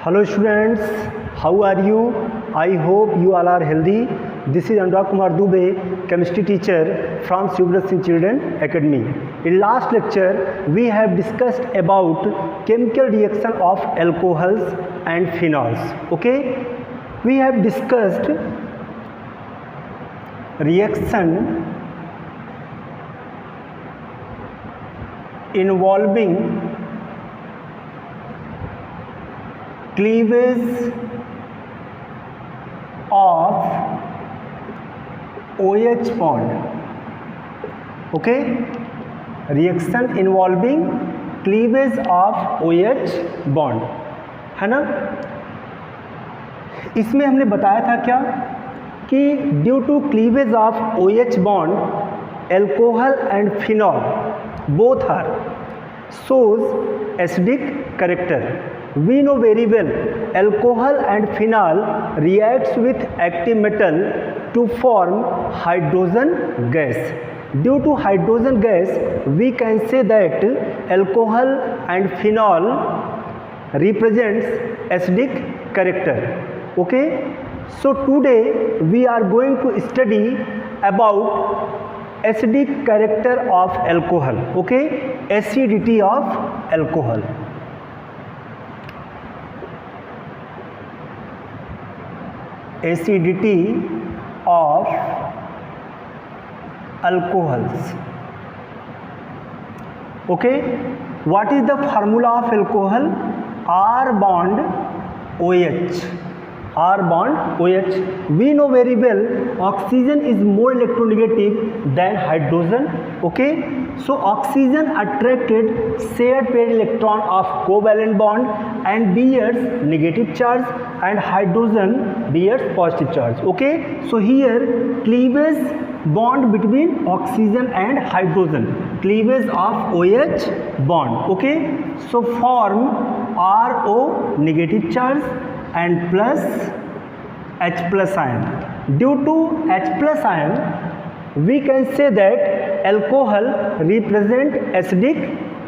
Hello students, how are you? I hope you all are healthy. This is Anurag Kumar Dubey, chemistry teacher from Subrat Singh Children Academy. In last lecture, we have discussed about chemical reaction of alcohols and phenols. Okay, we have discussed reaction involving cleavage of OH bond. Okay, reaction involving cleavage of OH bond है ना। इसमें हमने बताया था क्या कि due to cleavage of OH bond alcohol and phenol both are shows acidic character. We know very well alcohol and phenol reacts with active metal to form hydrogen gas. Due to hydrogen gas, we can say that alcohol and phenol represents acidic character. Okay, so today we are going to study about acidic character of alcohol. Okay, acidity of alcohol. Acidity of alcohols. Okay, what is the formula of alcohol? R bond OH. R bond OH. We know very well oxygen is more electronegative than hydrogen. Okay, so oxygen attracted shared pair electron of covalent bond and bears negative charge, and hydrogen bears positive charge. Okay, so here cleavage bond between oxygen and hydrogen, cleavage of OH bond. Okay, so form RO negative charge and plus H plus ion. Due to H plus ion, we can say that alcohol represent acidic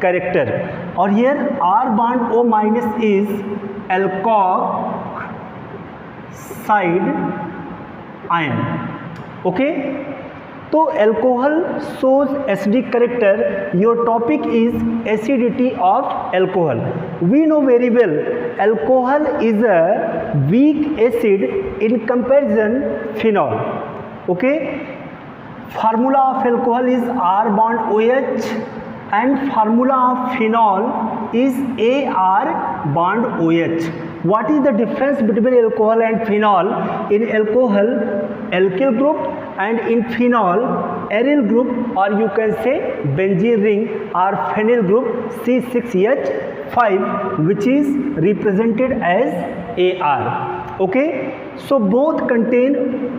character, or here R bond O minus is alkoxide ion. Okay, तो alcohol shows acidic character. Your topic is acidity of alcohol. We know very well alcohol is a weak acid in comparison phenol. Okay, formula of alcohol is R bond OH and formula of phenol is AR bond OH. What is the difference between alcohol and phenol? In alcohol, alkyl group, and in phenol, aryl group, or you can say benzene ring or phenyl group C6H5, which is represented as AR. Okay, so both contain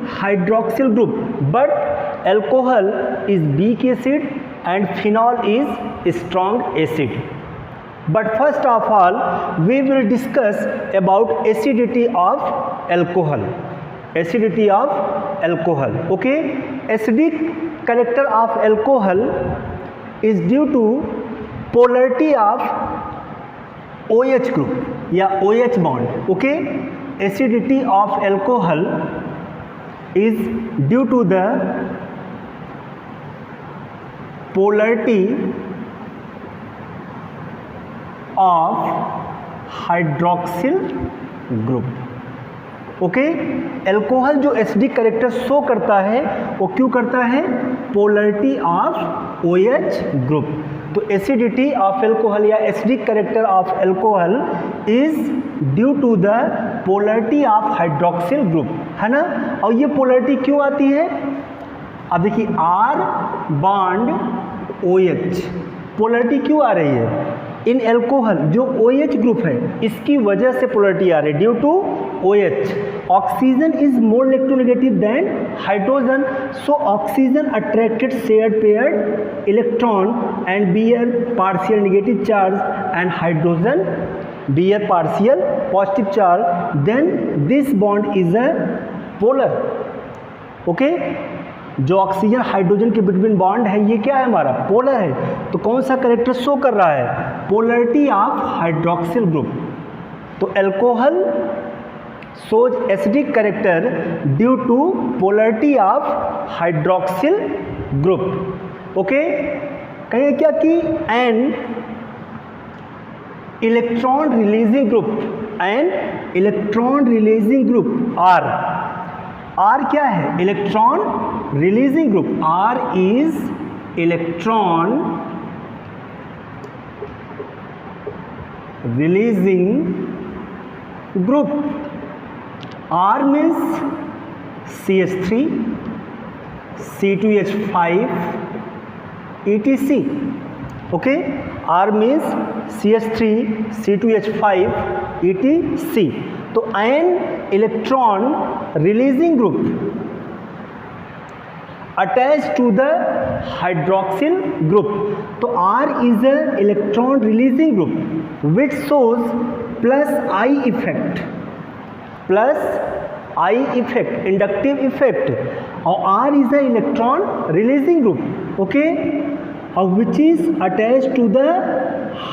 hydroxyl group, but alcohol is weak acid and phenol is strong acid. But first of all, we will discuss about acidity of alcohol. Acidity of alcohol. Okay, acidic character of alcohol is due to polarity of OH group या OH bond. Okay, acidity of alcohol is due to the polarity of hydroxyl group. Okay, alcohol जो acidic character show करता है वो क्यों करता है? Polarity of OH group. तो acidity of alcohol या acidic character of alcohol is due to the polarity of hydroxyl group, है ना. और ये पोलरिटी क्यों आती है? अब देखिए R बॉन्ड OH, पोलरिटी क्यों आ रही है? इन एल्कोहल जो OH ग्रुप है इसकी वजह से पोलरिटी आ रही है due to OH. Oxygen is more electronegative than hydrogen, so oxygen attracted shared paired electron and bear partial negative charge and hydrogen bear partial positive charge, then this bond is a polar. Okay, जो oxygen hydrogen के between bond है ये क्या है हमारा polar है। तो कौन सा करेक्टर शो कर रहा है पोलरिटी ऑफ हाइड्रोक्सिल ग्रुप। तो alcohol shows acidic character due to polarity of hydroxyl group. Okay, कहें क्या कि an electron releasing group R क्या है? Electron releasing group. R is electron releasing group. R means CH3, C2H5, etc. Okay, R means CH3, C2H5, etc. तो an electron releasing group attached to the hydroxyl group. तो R is a electron releasing group which shows plus I effect, inductive effect. और R is a electron releasing group, okay, which is attached to the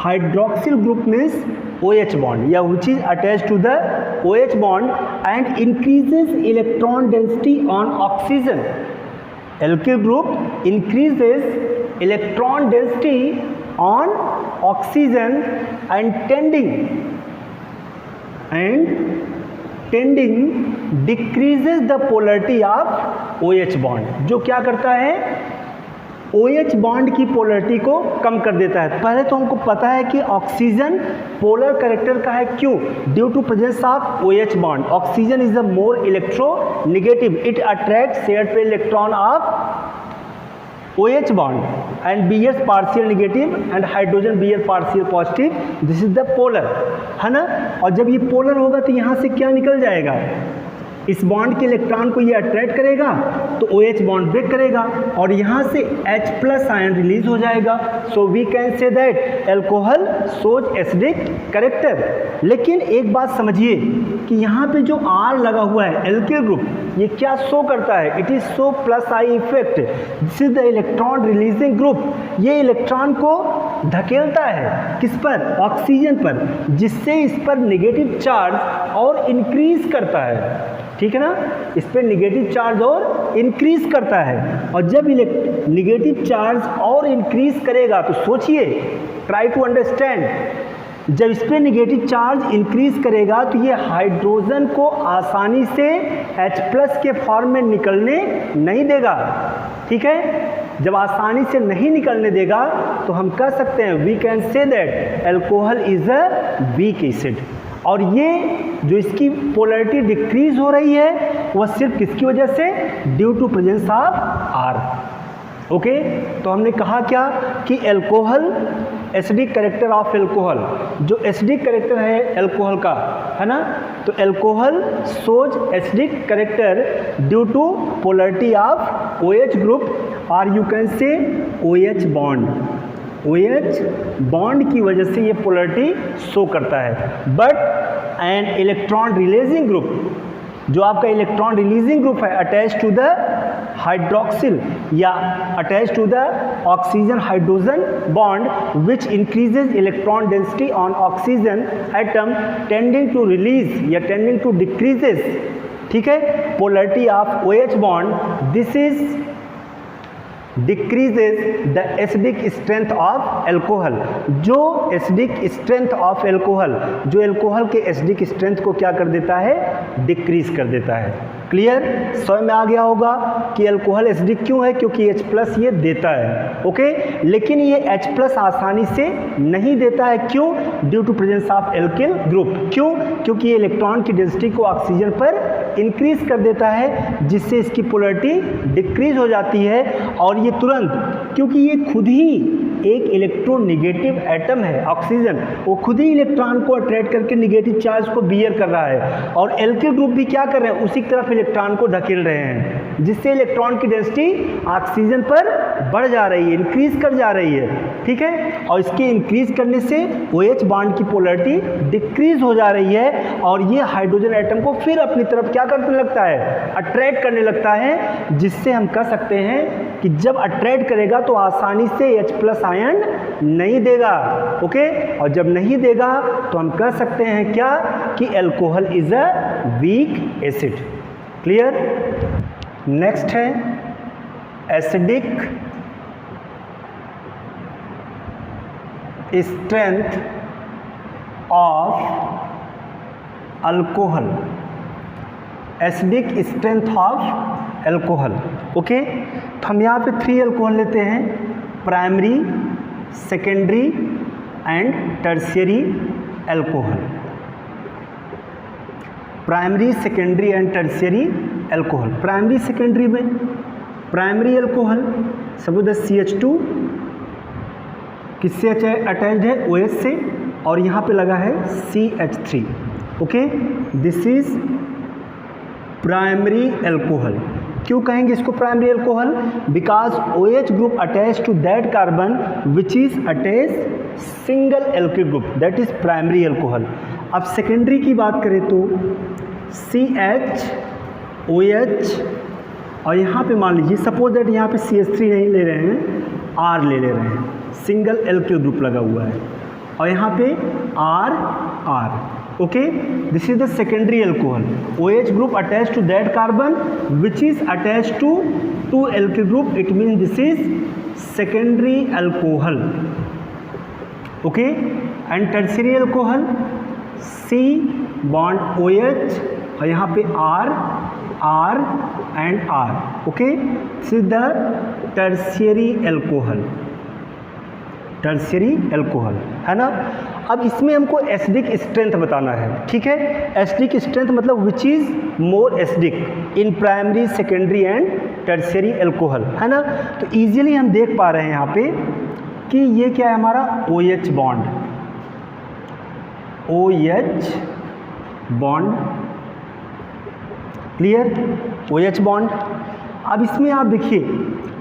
hydroxyl group means OH bond, या which is attached to the OH bond and increases electron density on oxygen. Alkyl group increases electron density on oxygen and tending decreases the polarity of OH bond. जो क्या करता है? OH bond की polarity को कम कर देता है. पहले तो हमको पता है कि ऑक्सीजन पोलर कैरेक्टर का है. क्यों? Due to presence of OH bond. Oxygen is the more electronegative. It attract share pair electron of OH bond and bears partial negative and hydrogen bear partial positive. This is the polar, है ना. और जब ये polar होगा तो यहाँ से क्या निकल जाएगा? इस बॉन्ड के इलेक्ट्रॉन को ये अट्रैक्ट करेगा तो OH बॉन्ड ब्रेक करेगा और यहाँ से H+ आयन रिलीज हो जाएगा. So we can say that alcohol shows acidic character. लेकिन एक बात समझिए कि यहाँ पे जो R लगा हुआ है एल्किल ग्रुप, ये क्या शो करता है? It is show plus I effect. This is the electron releasing group. ये इलेक्ट्रॉन को धकेलता है किस पर? ऑक्सीजन पर, जिससे इस पर नेगेटिव चार्ज और इंक्रीज करता है. ठीक है ना, इस पर निगेटिव चार्ज और इंक्रीज करता है. और जब निगेटिव चार्ज और इंक्रीज करेगा तो सोचिए, ट्राई टू अंडरस्टैंड, जब इस पर निगेटिव चार्ज इंक्रीज करेगा तो ये हाइड्रोजन को आसानी से H+ के फॉर्म में निकलने नहीं देगा. ठीक है, जब आसानी से नहीं निकलने देगा तो हम कह सकते हैं, we can say that alcohol is a weak acid. और ये जो इसकी पोलरिटी डिक्रीज हो रही है वह सिर्फ किसकी वजह से? Due to presence of R. Okay, तो हमने कहा क्या कि alcohol acidic character of alcohol, जो एसिडिक कैरेक्टर है अल्कोहल का, है ना, तो alcohol shows acidic character due to polarity of OH group और you can say OH bond. OH bond की वजह से ये पोलरिटी शो करता है. But an electron releasing group, जो आपका इलेक्ट्रॉन रिलीजिंग ग्रुप है अटैच टू द हाइड्रोक्सिल या attach to the oxygen hydrogen bond which increases electron density on oxygen atom tending to release या टेंडिंग टू डिक्रीजेज. ठीक है, polarity of OH bond. This is decreases the acidic strength of alcohol. जो acidic strength of alcohol, जो alcohol के acidic strength को क्या कर देता है? डिक्रीज कर देता है. क्लियर, समझ में आ गया होगा कि अल्कोहल एसिडिक क्यों है? क्योंकि H+ ये देता है. ओके, लेकिन ये H+ आसानी से नहीं देता है. क्यों? Due to presence of alkyl group. क्यों? क्योंकि ये इलेक्ट्रॉन की डेंसिटी को ऑक्सीजन पर इंक्रीज कर देता है, जिससे इसकी पोलरिटी डिक्रीज हो जाती है. और ये तुरंत, क्योंकि ये खुद ही एक इलेक्ट्रोनेगेटिव एटम है ऑक्सीजन, वो खुद ही इलेक्ट्रॉन को अट्रैक्ट करके नेगेटिव चार्ज को बियर कर रहा है. और एल्किल ग्रुप भी क्या कर रहे हैं? उसी तरफ इलेक्ट्रॉन को धकेल रहे हैं, जिससे इलेक्ट्रॉन की डेंसिटी ऑक्सीजन पर बढ़ जा रही है, इंक्रीज कर जा रही है. ठीक है, और इसके इंक्रीज करने से OH बॉन्ड की पोलरिटी डिक्रीज हो जा रही है और ये हाइड्रोजन एटम को फिर अपनी तरफ क्या करने लगता है? अट्रैक्ट करने लगता है. जिससे हम कह सकते हैं कि जब अट्रैक्ट करेगा तो आसानी से H+ आयन नहीं देगा। ओके, और जब नहीं देगा तो हम कह सकते हैं क्या कि alcohol is a weak acid. Clear. Next है acidic strength of alcohol. Acidic strength of alcohol. Okay, तो हम यहाँ पे 3 अल्कोहल लेते हैं, primary, secondary and tertiary alcohol. Primary, secondary and tertiary alcohol. Primary secondary में प्राइमरी अल्कोहल सपोज CH2 किससे attached है, OH से, और यहाँ पे लगा है CH3। Okay, this is primary alcohol. क्यों कहेंगे इसको primary alcohol? Because OH group attach to that carbon which is attach single alkyl group, that is primary alcohol. अब सेकेंडरी की बात करें तो CH, OH, और यहाँ पे मान लीजिए सपोज दैट यहाँ पे CH3 नहीं ले रहे हैं, R ले रहे हैं, सिंगल एल्किल ग्रुप लगा हुआ है, और यहाँ पे R। Okay, this is the secondary alcohol. OH group attach to that carbon which is attach to 2 alkyl group, it mean this is secondary alcohol. Okay, and tertiary alcohol C bond OH और यहाँ पे R and R। Okay, this is the tertiary alcohol. Tertiary alcohol है ना। अब इसमें हमको acidic strength बताना है। ठीक है, एसिडिक स्ट्रेंथ मतलब which is more acidic in primary, secondary and tertiary alcohol, है ना। तो इजीली हम देख पा रहे हैं यहाँ पे कि ये क्या है हमारा OH bond, OH bond. Clear, OH bond. अब इसमें आप देखिए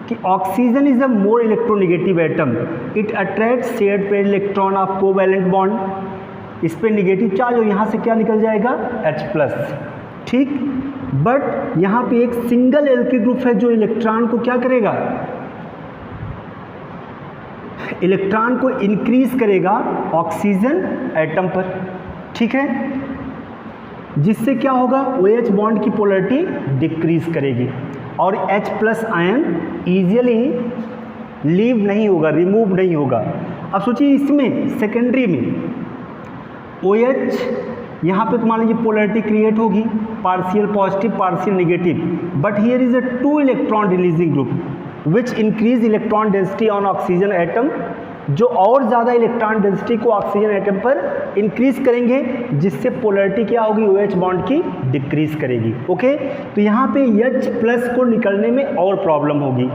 कि oxygen is a more electronegative atom, it attract shared pair electron of covalent bond. इस पे नेगेटिव चार्ज और यहाँ से क्या निकल जाएगा H+। ठीक, बट यहाँ पे एक सिंगल एल्किल ग्रुप है जो इलेक्ट्रॉन को क्या करेगा, इलेक्ट्रॉन को इंक्रीज करेगा ऑक्सीजन एटम पर। ठीक है, जिससे क्या होगा, OH बॉन्ड की पोलैरिटी डिक्रीज करेगी और H+ आयन इजीली लीव नहीं होगा, रिमूव नहीं होगा। अब सोचिए इसमें सेकेंडरी में OH यहाँ पे तो मान लीजिए पोलैरिटी क्रिएट होगी, partial positive partial negative, but here is a 2 electron releasing group which increase electron density on oxygen atom, जो और ज़्यादा इलेक्ट्रॉन डेंसिटी को ऑक्सीजन एटम पर इंक्रीज करेंगे, जिससे पोलैरिटी क्या होगी, OH बॉन्ड की डिक्रीज करेगी। ओके, तो यहाँ पे H+ को निकलने में और प्रॉब्लम होगी,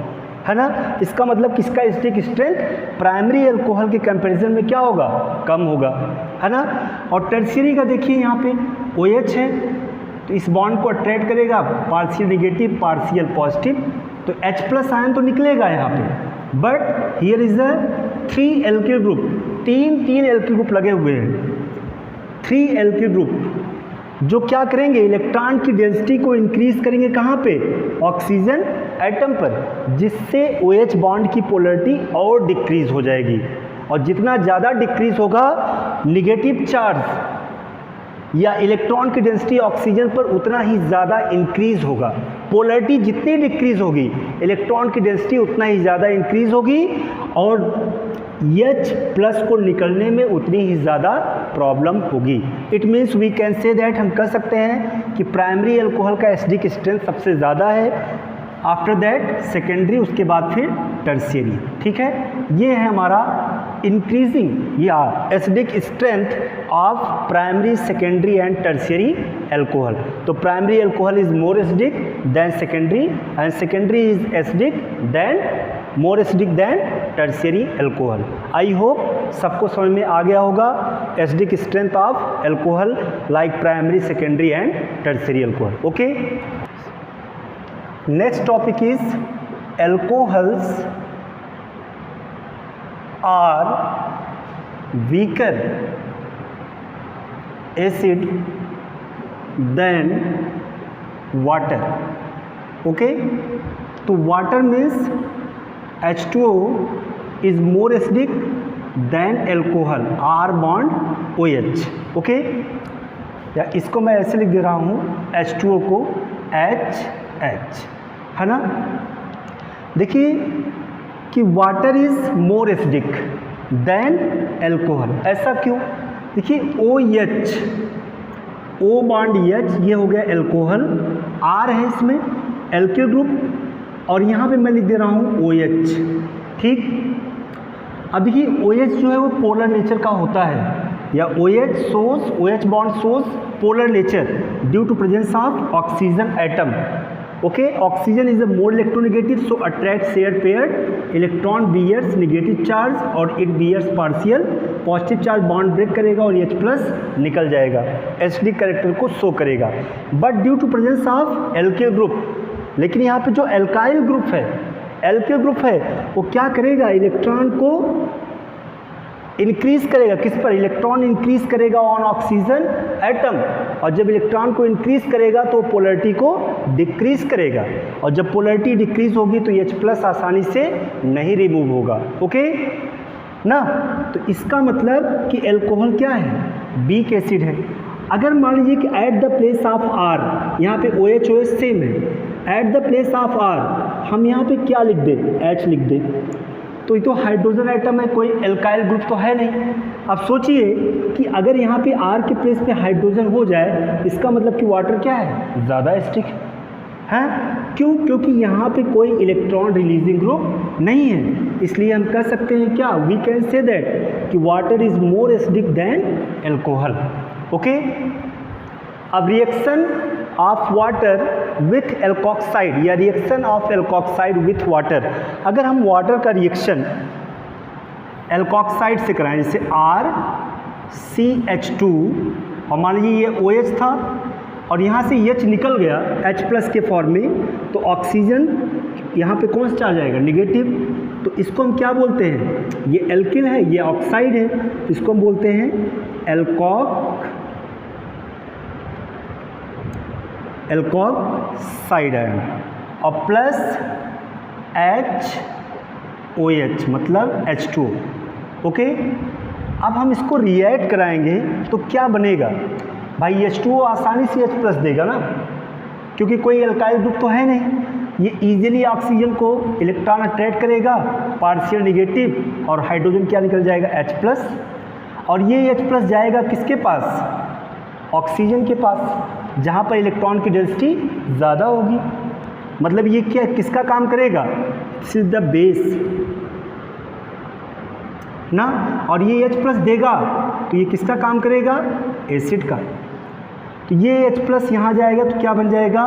है ना। इसका मतलब किसका एसिडिक स्ट्रेंथ प्राइमरी अल्कोहल के कंपैरिजन में क्या होगा, कम होगा, है ना। और टर्शियरी का देखिए यहाँ पे OH है तो इस बॉन्ड को अट्रैक्ट करेगा, पार्शियल नेगेटिव पार्शियल पॉजिटिव, तो H+ आयन तो निकलेगा यहाँ पे, but here is a 3 alkyl group, तीन एल्किल ग्रुप लगे हुए हैं, 3 एल्किल ग्रुप जो क्या करेंगे, इलेक्ट्रॉन की डेंसिटी को इंक्रीज करेंगे कहाँ पे, ऑक्सीजन एटम पर, जिससे OH बॉन्ड की पोलैरिटी और डिक्रीज हो जाएगी। और जितना ज़्यादा डिक्रीज होगा निगेटिव चार्ज या इलेक्ट्रॉन की डेंसिटी ऑक्सीजन पर उतना ही ज़्यादा इंक्रीज होगा। पोलैरिटी जितनी डिक्रीज होगी इलेक्ट्रॉन की डेंसिटी उतना ही ज़्यादा इंक्रीज होगी और H+ को निकलने में उतनी ही ज़्यादा प्रॉब्लम होगी। It means we can say that, हम कह सकते हैं कि प्राइमरी अल्कोहल का एसिडिक स्ट्रेंथ सबसे ज़्यादा है, आफ्टर दैट सेकेंडरी, उसके बाद फिर टर्शियरी। ठीक है, ये है हमारा इंक्रीजिंग या acidic strength of primary, secondary and tertiary alcohol. तो primary alcohol is more acidic than secondary and secondary is acidic than more acidic than tertiary alcohol. I hope सबको समझ में आ गया होगा acidic strength of alcohol like primary, secondary and tertiary alcohol. Okay, next topic is alcohols are weaker acid than water. Okay, तो water means H2O is more acidic than alcohol, R bond OH, okay. या इसको मैं ऐसे लिख दे रहा हूँ H2O को HH, है ना। देखिए कि water is more acidic than alcohol, ऐसा क्यों? देखिए OH, O बॉन्ड H, ये हो गया एल्कोहल, R है इसमें एल्किल ग्रुप, और यहाँ पे मैं लिख दे रहा हूँ OH, ठीक। अब देखिए OH जो है वो पोलर नेचर का होता है, या OH bond shows polar nature due to presence of oxygen atom, okay. Oxygen is a more electronegative, so attract share pair electron bears negative charge और it bears partial positive charge, bond break करेगा और H plus निकल जाएगा, acidic character को show करेगा। But due to presence of alkyl group, लेकिन यहाँ पे जो एल्काइल ग्रुप है, एल्किल ग्रुप है, वो क्या करेगा? इलेक्ट्रॉन को इंक्रीज करेगा, किस पर? इलेक्ट्रॉन इंक्रीज करेगा ऑन ऑक्सीजन एटम, और जब इलेक्ट्रॉन को इंक्रीज करेगा तो पोलैरिटी को डिक्रीज करेगा, और जब पोलैरिटी डिक्रीज होगी तो H प्लस आसानी से नहीं रिमूव होगा, ओके ना। तो इसका मतलब कि एल्कोहल क्या है? वीक एसिड है। अगर मान लीजिए कि at the place of R, यहाँ पे OH सेम है, at the place of R हम यहाँ पे क्या लिख दें? H लिख दें, तो ये तो हाइड्रोजन एटम है, कोई एल्काइल ग्रुप तो है नहीं। अब सोचिए कि अगर यहाँ पे R के प्लेस पे हाइड्रोजन हो जाए, इसका मतलब कि वाटर क्या है? ज़्यादा एसिडिक है। क्यों? क्योंकि यहाँ पे कोई इलेक्ट्रॉन रिलीजिंग ग्रुप नहीं है, इसलिए हम कह सकते हैं क्या? वी कैन से दैट कि water is more acidic than alcohol, okay. अब reaction of water with alkoxide, या reaction of alkoxide with water, अगर हम वाटर का रिएक्शन एल्कोक्साइड से कराएं, जैसे RCH2, और मान लीजिए ये OH था और यहाँ से H निकल गया H प्लस के फॉर्म में, तो ऑक्सीजन यहाँ पे कौन सा चार्ज आएगा? नेगेटिव। तो इसको हम क्या बोलते हैं? ये एल्किल है, ये ऑक्साइड है, तो इसको हम बोलते हैं एल्कोक्साइड आयन, और प्लस HOH मतलब H2O, ओके। अब हम इसको रिएक्ट कराएंगे तो क्या बनेगा? भाई H2O आसानी से H प्लस देगा ना, क्योंकि कोई एल्काइल ग्रुप तो है नहीं, ये इजीली ऑक्सीजन को इलेक्ट्रॉन अट्रैक्ट करेगा, पार्शियल नेगेटिव, और हाइड्रोजन क्या निकल जाएगा? H प्लस, और ये H प्लस जाएगा किसके पास? ऑक्सीजन के पास, जहाँ पर इलेक्ट्रॉन की डेंसिटी ज़्यादा होगी। मतलब ये क्या, किसका काम करेगा? दिस इज द बेस ना, और ये H प्लस देगा तो ये किसका काम करेगा? एसिड का। तो ये H प्लस यहाँ जाएगा तो क्या बन जाएगा?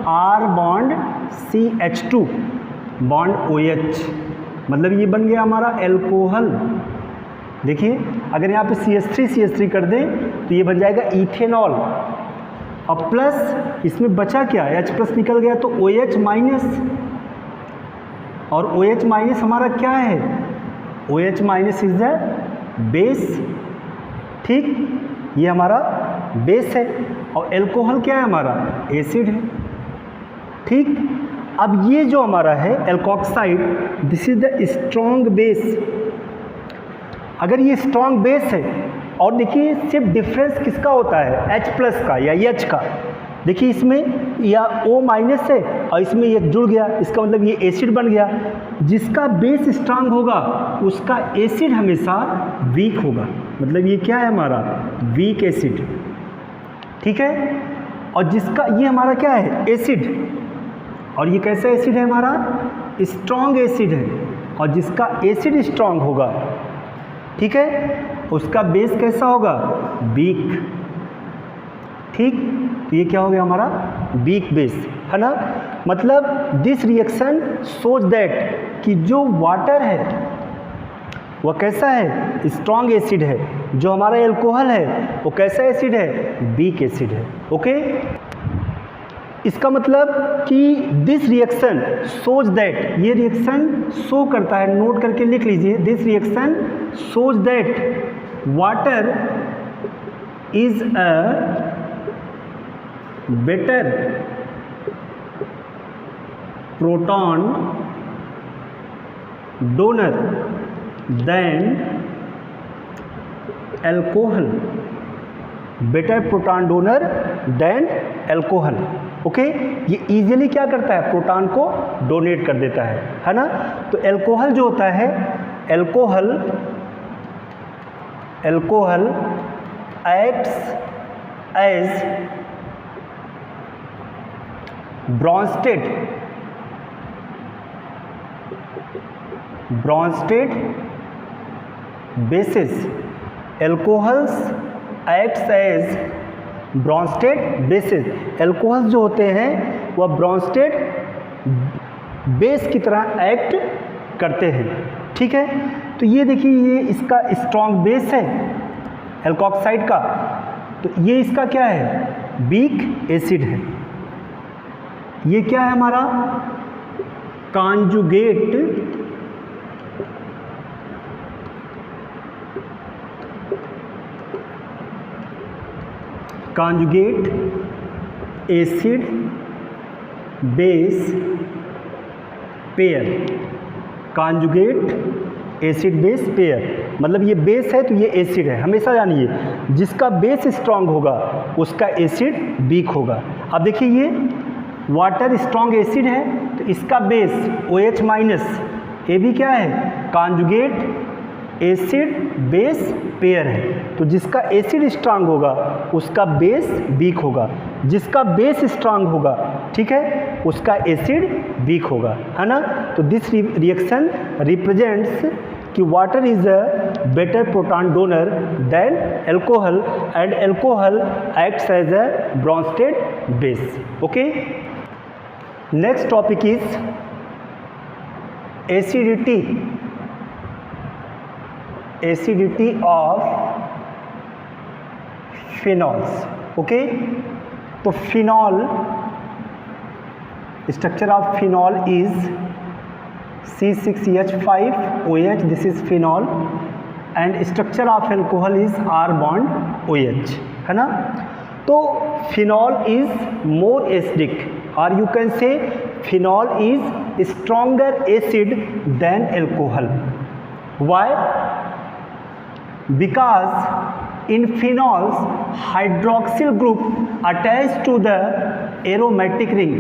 R bond CH2 bond OH, मतलब ये बन गया हमारा एल्कोहल। देखिए अगर यहाँ पे CH3 कर दें तो ये बन जाएगा इथेनॉल, और प्लस इसमें बचा क्या? H प्लस निकल गया तो OH माइनस, और OH माइनस हमारा क्या है? OH minus is the base, ठीक, ये हमारा बेस है, और एल्कोहल क्या है? हमारा एसिड है, ठीक। अब ये जो हमारा है alkoxide, this is the strong base. अगर ये स्ट्रॉन्ग बेस है, और देखिए सिर्फ डिफरेंस किसका होता है? H प्लस का या H का। देखिए इसमें या O माइनस है और इसमें ये जुड़ गया, इसका मतलब ये एसिड बन गया। जिसका बेस स्ट्रांग होगा उसका एसिड हमेशा वीक होगा, मतलब ये क्या है हमारा? वीक एसिड, ठीक है। और जिसका ये हमारा क्या है? एसिड, और ये कैसा एसिड है हमारा? स्ट्रॉन्ग एसिड है, और जिसका एसिड स्ट्रॉन्ग होगा, ठीक है, उसका बेस कैसा होगा? वीक, ठीक। तो ये क्या हो गया हमारा? वीक बेस, है ना। मतलब दिस रिएक्शन सोच दैट कि जो वाटर है वह कैसा है? स्ट्रॉन्ग एसिड है। जो हमारा एल्कोहल है वो कैसा एसिड है? वीक एसिड है, ओके। इसका मतलब कि दिस रिएक्शन सोच दैट, ये रिएक्शन शो करता है, नोट करके लिख लीजिए, this reaction shows that water is a better proton donor than alcohol, better proton donor than alcohol. Okay, ये इजीली क्या करता है, प्रोटॉन को डोनेट कर देता है ना। तो एल्कोहल जो होता है, alcohol acts as Bronsted bases. Alcohols acts as Bronsted bases. Alcohols जो होते हैं वह ब्रॉन्स्टेड बेस की तरह एक्ट करते हैं, ठीक है। तो ये देखिए, ये इसका स्ट्रॉन्ग बेस है एल्कोक्साइड का, तो ये इसका क्या है, वीक एसिड है। ये क्या है हमारा, conjugate acid base pair. Conjugate acid base pair मतलब ये बेस है तो ये एसिड है। हमेशा जानिए, जिसका बेस स्ट्रांग होगा उसका एसिड वीक होगा। अब देखिए, ये वाटर स्ट्रांग एसिड है तो इसका बेस OH माइनस, ये भी क्या है, कॉन्जुगेट एसिड बेस पेयर है। तो जिसका एसिड स्ट्रांग होगा उसका बेस वीक होगा, जिसका बेस स्ट्रांग होगा, ठीक है, उसका एसिड वीक होगा, है ना। तो दिस रिएक्शन रिप्रेजेंट्स कि water is a better proton donor than alcohol and alcohol acts as a Bronsted base. Okay, next topic is acidity of phenols. Okay, तो phenol, structure of phenol is C6H5OH, this is phenol, and structure of alcohol is R bond OH, है ना। तो phenol is more acidic, और you can say phenol is stronger acid than alcohol. Why? Because in phenols hydroxyl group attached to the aromatic ring,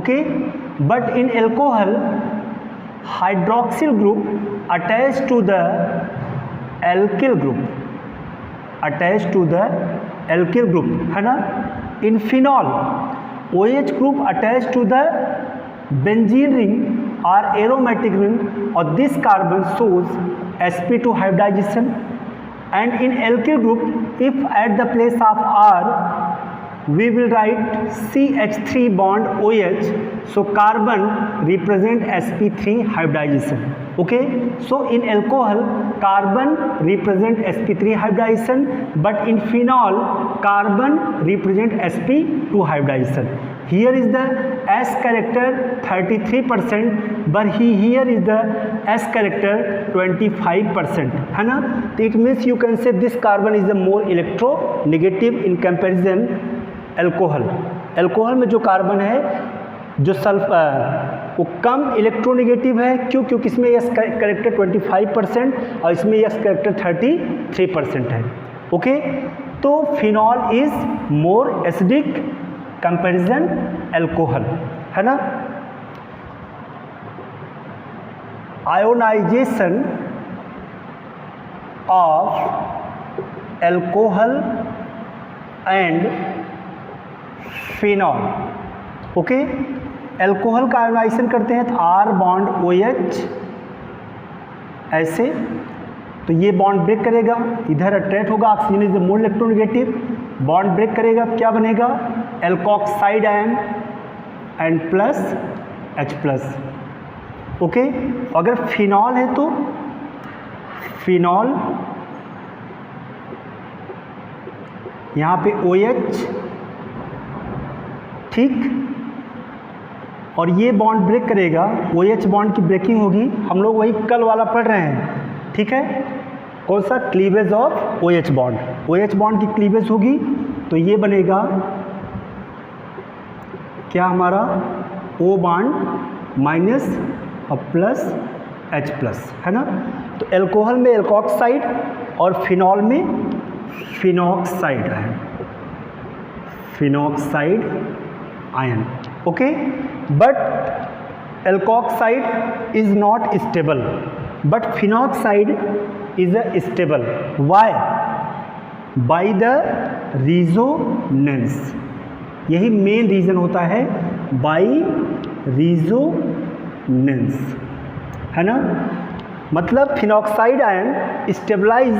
okay, but in alcohol hydroxyl group attached to the alkyl group, है ना। in phenol OH group attached to the benzene ring or aromatic ring, or this carbon shows sp2 hybridization, and in alkyl group if at the place of R we will write CH3 bond OH, so carbon represent sp3 hybridization. Okay, so in alcohol carbon represent sp3 hybridization, but in phenol carbon represent sp2 hybridization. Here is the S character 33%, but here is the S character 25%, है ना। तो it means you can say this carbon is the more electronegative in comparison alcohol. alcohol में जो carbon है, जो वो कम electronegative है, क्यों? क्योंकि इसमें S कैरेक्टर 25% और इसमें S कैरेक्टर 33% है। ओके, तो phenol is more acidic comparison alcohol, है ना। Ionisation of alcohol and phenol. Okay, alcohol का आयोनाइजेशन करते हैं तो R बॉन्ड OH ऐसे, तो ये बॉन्ड ब्रेक करेगा, इधर अट्रैक्ट होगा, oxygen is the more electronegative, bond break करेगा, क्या बनेगा, alkoxide ion and plus H+। Okay, अगर फिनॉल है तो फिनॉल यहाँ पे OH, ठीक, और ये बॉन्ड ब्रेक करेगा, OH बॉन्ड की ब्रेकिंग होगी, हम लोग वही कल वाला पढ़ रहे हैं, ठीक है, कौन सा, cleavage of OH bond. OH bond की क्लीवेज होगी तो ये बनेगा क्या हमारा O बॉन्ड माइनस और प्लस H+, है ना। तो एल्कोहल में एल्कोक्साइड और फिनॉल में phenoxide ion, phenoxide ion, okay. But alkoxide is not stable, but phenoxide is a stable. Why? By the resonance, यही मेन रीजन होता है, बाय रिजोनेंस, है ना। मतलब phenoxide ion stabilise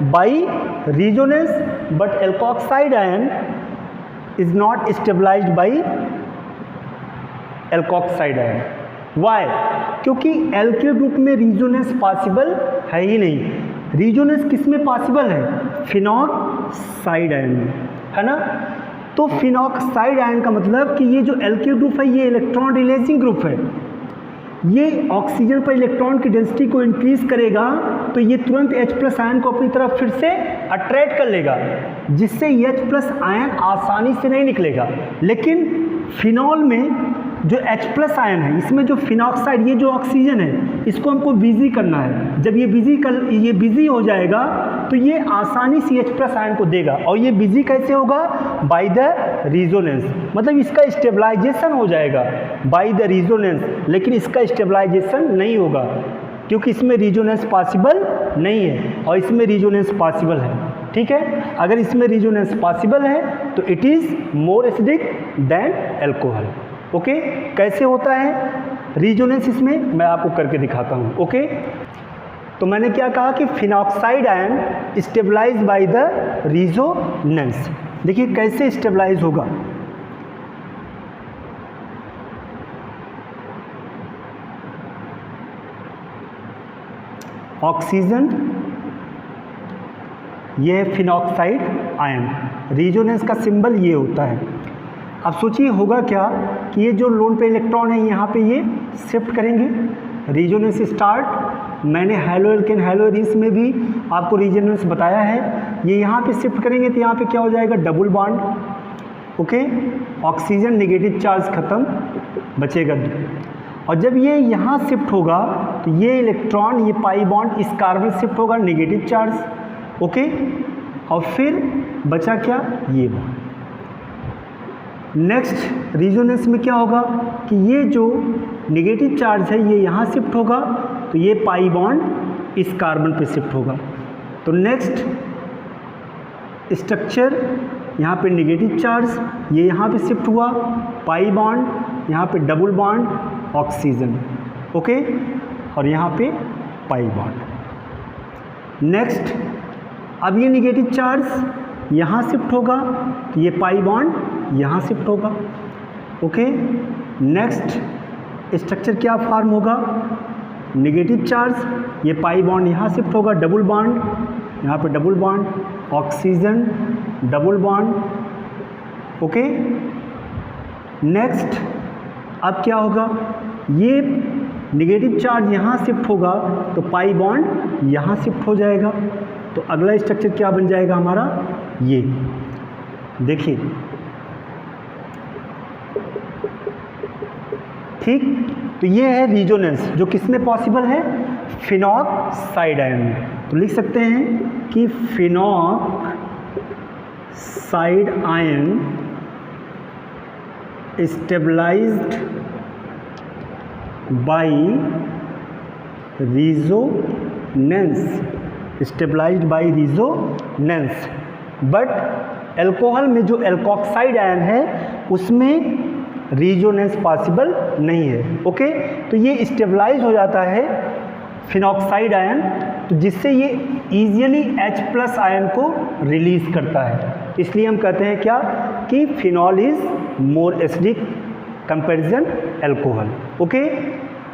by resonance, but alkoxide ion is not stabilised by alkoxide ion. Why? क्योंकि alkyl group में resonance possible है ही नहीं। रिजोनेंस किस में पॉसिबल है? फिनॉक्साइड आयन में, है ना। तो फिनॉक्साइड आयन का मतलब कि ये जो एल्किल ग्रुप है ये इलेक्ट्रॉन रिलीजिंग ग्रुप है, ये ऑक्सीजन पर इलेक्ट्रॉन की डेंसिटी को इंक्रीज करेगा तो ये तुरंत H+ आयन को अपनी तरफ फिर से अट्रैक्ट कर लेगा, जिससे H+ आयन आसानी से नहीं निकलेगा। लेकिन फिनॉल में जो H+ आयन है, इसमें जो फिनॉक्साइड, ये जो ऑक्सीजन है, इसको हमको बिजी करना है। जब ये बिजी हो जाएगा तो ये आसानी से H+ आयन को देगा। और ये बिजी कैसे होगा? बाय द रिजोनेंस, मतलब इसका स्टेबलाइजेशन हो जाएगा बाय द रिजोनेंस, लेकिन इसका स्टेबलाइजेशन नहीं होगा क्योंकि इसमें रिजोनेंस पॉसिबल नहीं है और इसमें रिजोनेंस पॉसिबल है। ठीक है, अगर इसमें रिजोनेंस पॉसिबल है तो it is more acidic than alcohol. Okay, कैसे होता है रिजोनेंस इसमें, मैं आपको करके दिखाता हूँ। ओके, तो मैंने क्या कहा कि phenoxide ion stabilise by the resonance. देखिए कैसे स्टेबलाइज होगा। ऑक्सीजन, ये है फिनॉक्साइड आयन, रिजोनेंस का सिंबल ये होता है। अब सोचिए होगा क्या कि ये जो लोन पे इलेक्ट्रॉन है यहाँ पे ये शिफ्ट करेंगे, रिजोनेंस स्टार्ट। मैंने हैलो एल्केन हैलो एरिस में भी आपको रिजोनेंस बताया है। ये यहाँ पे शिफ्ट करेंगे तो यहाँ पे क्या हो जाएगा? Double bond. Okay, oxygen negative charge खत्म, बचेगा 2। और जब ये यहाँ शिफ्ट होगा तो ये इलेक्ट्रॉन, ये पाई बॉन्ड इस कार्बन शिफ्ट होगा, नेगेटिव चार्ज। ओके, और फिर बचा क्या? ये बॉन्ड। नेक्स्ट रिजोनेंस में क्या होगा कि ये जो नेगेटिव चार्ज है ये यहाँ शिफ्ट होगा तो ये पाई बॉन्ड इस कार्बन पे शिफ्ट होगा। तो नेक्स्ट स्ट्रक्चर, यहाँ पे नेगेटिव चार्ज, ये यहाँ पे शिफ्ट हुआ, पाई बॉन्ड, यहाँ पे डबल बॉन्ड ऑक्सीजन। ओके, और यहाँ पे पाई बॉन्ड। नेक्स्ट, अब ये नेगेटिव चार्ज यहाँ शिफ्ट होगा तो ये पाई बॉन्ड यहाँ शिफ्ट होगा। ओके, नेक्स्ट स्ट्रक्चर क्या फॉर्म होगा? नेगेटिव चार्ज, ये पाई बॉन्ड यहाँ शिफ्ट होगा, डबल बॉन्ड, यहाँ पे double bond oxygen, double bond. Okay, next अब क्या होगा? ये नेगेटिव चार्ज यहाँ शिफ्ट होगा तो पाई बॉन्ड यहाँ शिफ्ट हो जाएगा। तो अगला स्ट्रक्चर क्या बन जाएगा हमारा? ये देखिए, ठीक। तो ये है रिजोनेंस जो किसमें पॉसिबल है? फिनॉक्साइड आयन में। तो लिख सकते हैं कि phenoxide ion stabilised by resonance, stabilised by resonance. But alcohol में जो एल्कोक्साइड आयन है उसमें रिजोनेंस पॉसिबल नहीं है। ओके, तो ये स्टेबलाइज हो जाता है फिनॉक्साइड आयन, तो जिससे ये इजीली H+ आयन को रिलीज करता है। इसलिए हम कहते हैं क्या कि phenol is more acidic comparison alcohol. Okay,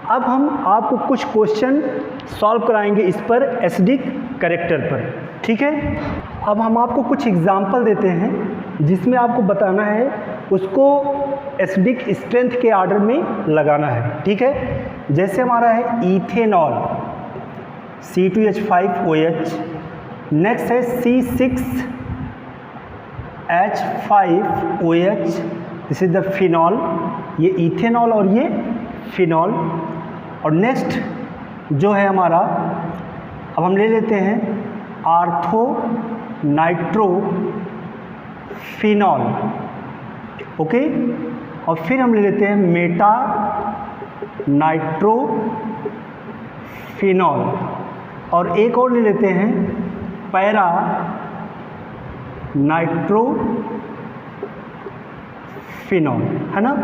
अब हम आपको कुछ क्वेश्चन सॉल्व कराएंगे इस पर, एसिडिक कैरेक्टर पर। ठीक है, अब हम आपको कुछ एग्जाम्पल देते हैं जिसमें आपको बताना है, उसको एसिडिक स्ट्रेंथ के ऑर्डर में लगाना है। ठीक है, जैसे हमारा है इथेनॉल C2H5OH, नेक्स्ट है C6H5OH this is the phenol, ये इथेनॉल और ये फिनॉल। और नेक्स्ट जो है हमारा, अब हम ले लेते हैं आर्थो नाइट्रो फिनॉल, ओके। और फिर हम ले लेते हैं मेटा नाइट्रो फिनॉल, और एक और ले लेते हैं पैरा नाइट्रो फिनॉल, है ना।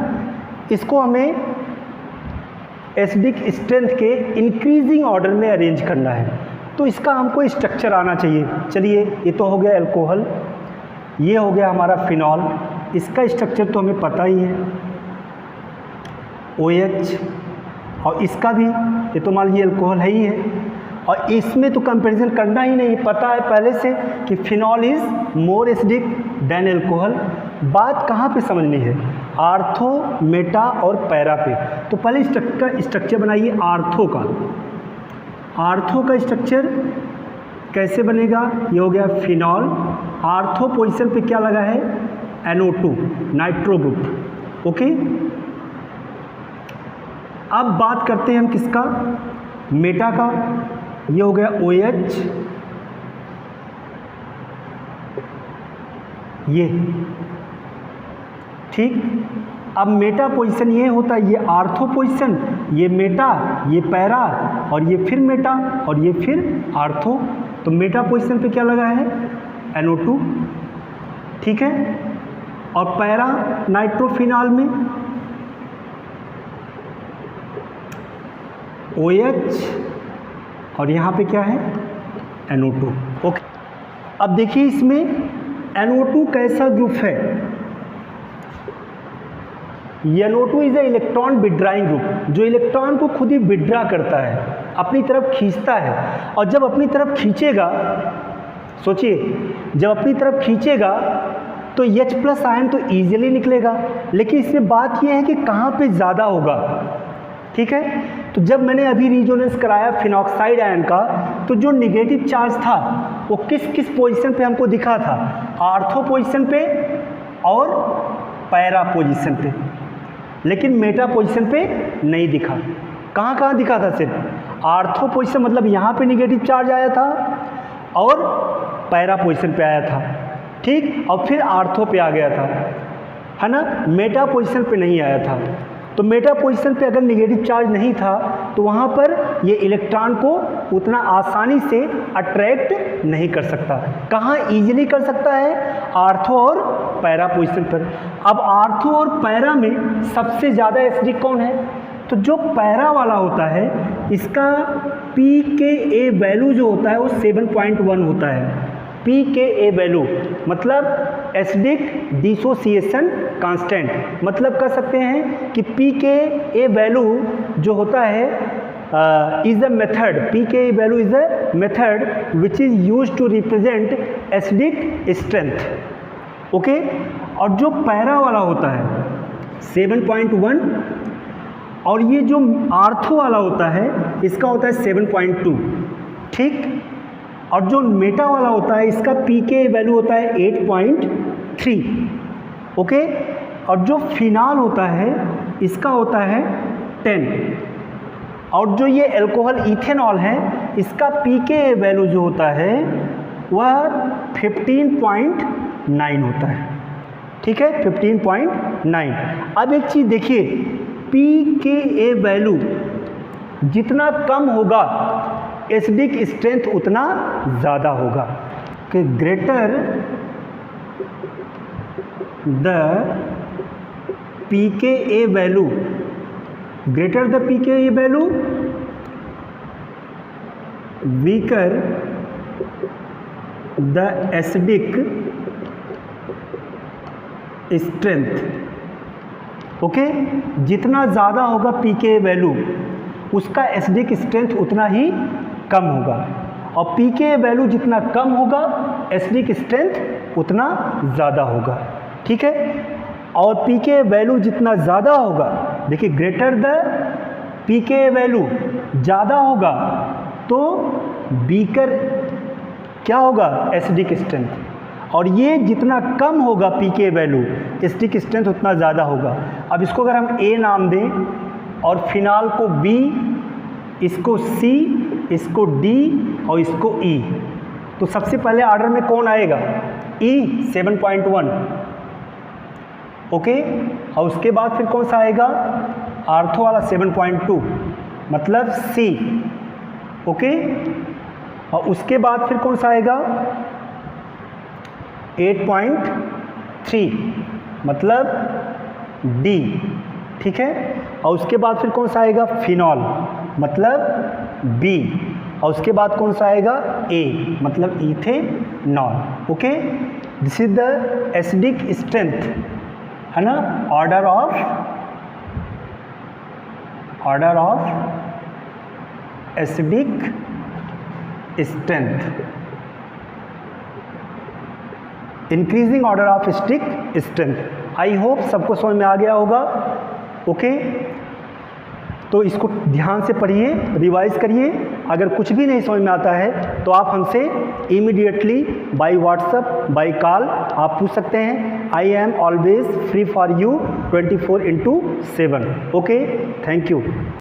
इसको हमें एसिडिक स्ट्रेंथ के इंक्रीजिंग ऑर्डर में अरेंज करना है, तो इसका हमको स्ट्रक्चर आना चाहिए। चलिए, ये तो हो गया अल्कोहल, ये हो गया हमारा फिनॉल, इसका स्ट्रक्चर तो हमें पता ही है OH, और इसका भी, ये तो मान लीजिए अल्कोहल है ही है, और इसमें तो कंपैरिजन करना ही नहीं, पता है पहले से कि phenol is more acidic then alcohol. बात कहाँ पे समझनी है, आर्थो, मेटा और पैरा पे। तो पहले स्ट्रक्चर बनाइए आर्थो का। आर्थो का स्ट्रक्चर कैसे बनेगा, ये हो गया फिनॉल, आर्थो पोजीशन पे क्या लगा है, NO2 नाइट्रो ग्रुप, ओके। अब बात करते हैं हम किसका, मेटा का। ये हो गया OH, ये ठीक। अब मेटा पोजीशन ये होता है, ये आर्थो पोजीशन, ये मेटा, ये पैरा, और ये फिर मेटा, और ये फिर आर्थो। तो मेटा पोजीशन पे क्या लगा है, NO2, ठीक है। और पैरा नाइट्रोफिनॉल में OH, और यहाँ पे क्या है, NO2, ओके। अब देखिए इसमें NO2 कैसा ग्रुप है, NO2 is a electron withdrawing group, जो इलेक्ट्रॉन को खुद ही विड्रा करता है, अपनी तरफ खींचता है। और जब अपनी तरफ खींचेगा, सोचिए, जब अपनी तरफ खींचेगा तो H+ आयन तो ईजिली निकलेगा, लेकिन इसमें बात यह है कि कहाँ पे ज़्यादा होगा, ठीक है। तो जब मैंने अभी रिजोनेंस कराया फिनॉक्साइड आयन का, तो जो निगेटिव चार्ज था वो किस किस पोजीशन पे हमको दिखा था, आर्थो पोजीशन पे और पैरा पोजीशन पे, लेकिन मेटा पोजीशन पे नहीं दिखा। कहाँ कहाँ दिखा था, सिर्फ आर्थो पोजीशन, मतलब यहाँ पे निगेटिव चार्ज आया था और पैरा पोजीशन पे आया था, ठीक, और फिर आर्थो पे आ गया था, है ना। मेटा पोजीशन पे नहीं आया था। तो मेटा पोजीशन पे अगर निगेटिव चार्ज नहीं था तो वहाँ पर ये इलेक्ट्रॉन को उतना आसानी से अट्रैक्ट नहीं कर सकता। कहाँ ईजिली कर सकता है, आर्थो और पैरा पोजीशन पर। अब आर्थो और पैरा में सबसे ज़्यादा एसिडिक कौन है, तो जो पैरा वाला होता है इसका pKa वैल्यू जो होता है वो 7.1 होता है। pKa वैल्यू मतलब एसिडिक डिसोसिएशन कांस्टेंट, मतलब कर सकते हैं कि pKa वैल्यू जो होता है is a method, pKa value is a method which is used to represent acidic strength, okay. और जो पैरा वाला होता है 7.1, और ये जो आर्थो वाला होता है इसका होता है 7.2, ठीक। और जो मेटा वाला होता है इसका pKa वैल्यू होता है 8.3, ओके। और जो फिनॉल होता है इसका होता है 10, और जो ये अल्कोहल इथेनॉल है इसका pKa वैल्यू जो होता है वह 15.9 होता है, ठीक है, 15.9। अब एक चीज़ देखिए, pKa वैल्यू जितना कम होगा एसिडिक स्ट्रेंथ उतना ज़्यादा होगा, कि greater the pKa value, greater the pKa value weaker the acidic strength, okay. जितना ज़्यादा होगा pKa वैल्यू उसका एसिडिक स्ट्रेंथ उतना ही कम होगा, और pKa वैल्यू जितना कम होगा एसिडिक स्ट्रेंथ उतना ज़्यादा होगा, ठीक है। और pKa वैल्यू जितना ज़्यादा होगा, देखिए ग्रेटर द pKa वैल्यू ज़्यादा होगा तो वीकर क्या होगा, एसिडिक स्ट्रेंथ, और ये जितना कम होगा pK वैल्यू, एसिडिक स्ट्रेंथ उतना ज़्यादा होगा। अब इसको अगर हम A नाम दें और फिनाल को B, इसको C, इसको D और इसको E, तो सबसे पहले ऑर्डर में कौन आएगा? E 7.1, okay. और उसके बाद फिर कौन सा आएगा? आर्थो वाला 7.2 मतलब C, ओके। और उसके बाद फिर कौन सा आएगा? 8.3 मतलब D, ठीक है। और उसके बाद फिर कौन सा आएगा? फिनॉल मतलब B, और उसके बाद कौन सा आएगा? A मतलब ethanol, okay. This is the acidic strength, है ना, order of acidic strength, increasing order of acidic strength. I hope सबको समझ में आ गया होगा, ओके। तो इसको ध्यान से पढ़िए, रिवाइज करिए। अगर कुछ भी नहीं समझ में आता है तो आप हमसे immediately by WhatsApp, by call आप पूछ सकते हैं। I am always free for you 24/7, okay. Thank you.